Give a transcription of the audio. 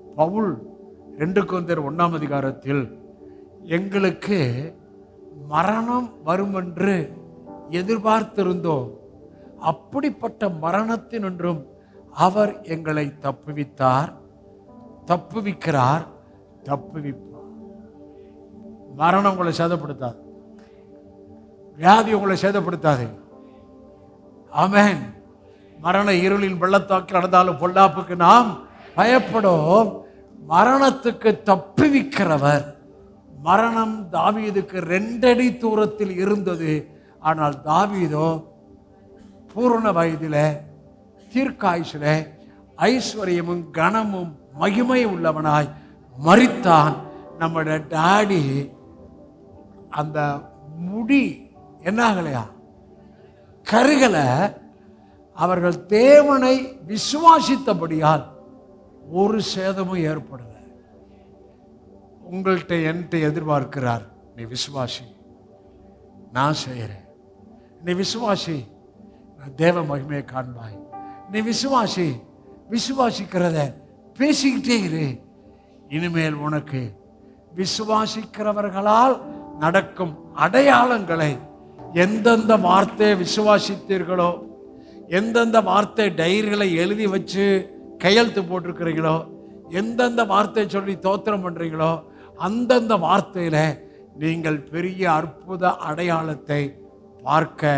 பவுல் 2 கொரிந்தியர் 1 எங்களுக்கு மரணம் வரும் என்று எதிர்பார்த்திருந்தோம், அப்படிப்பட்ட மரணத்தினின்றும் அவர் எங்களை தப்புவித்தார், தப்புவிக்கிறார், தப்புவிப்பார். மரணம் உங்களை சேதப்படுத்தாது, வியாதி உங்களை சேதப்படுத்தாது. ஆமென். மரண இருளின் வெள்ளத்தாக்கில் நடந்தாலும் பொல்லாப்புக்கு நாம் பயப்படும். மரணத்துக்கு தப்புவிக்கிறவர். மரணம் தாவீதுக்கு 2 அடி தூரத்தில் இருந்தது. ஆனால் தாவீதோ பூரண வயதில், தீர்க்காயுசில், ஐஸ்வர்யமும் கனமும் மகிமை உள்ளவனாய் மரித்தான். நம்முடைய டாடி அந்த முடி என்ன ஆகலையா, கருகல. அவர்கள் தேவனை விசுவாசித்தபடியால் ஒரு சேதமும் ஏற்படல. உங்கள்கிட்ட என்கிட்ட எதிர்பார்க்கிறார், நீ விசுவாசி, நான் செய்கிறேன். நீ விசுவாசி, நான் தேவ மகிமையை காண்பாய். நீ விசுவாசி, விசுவாசிக்கிறத பேசிக்கிட்டே இரு. இனிமேல் உனக்கு விசுவாசிக்கிறவர்களால் நடக்கும் அடையாளங்களை, எந்தெந்த வார்த்தையை விசுவாசித்தீர்களோ, எந்தெந்த வார்த்தை டைரிகளை எழுதி வச்சு கையெழுத்து போட்டிருக்கிறீங்களோ, எந்தெந்த வார்த்தையை சொல்லி தோத்திரம் பண்ணுறீங்களோ, அந்தந்த வார்த்தையில் நீங்கள் பெரிய அற்புத அடையாளத்தை பார்க்க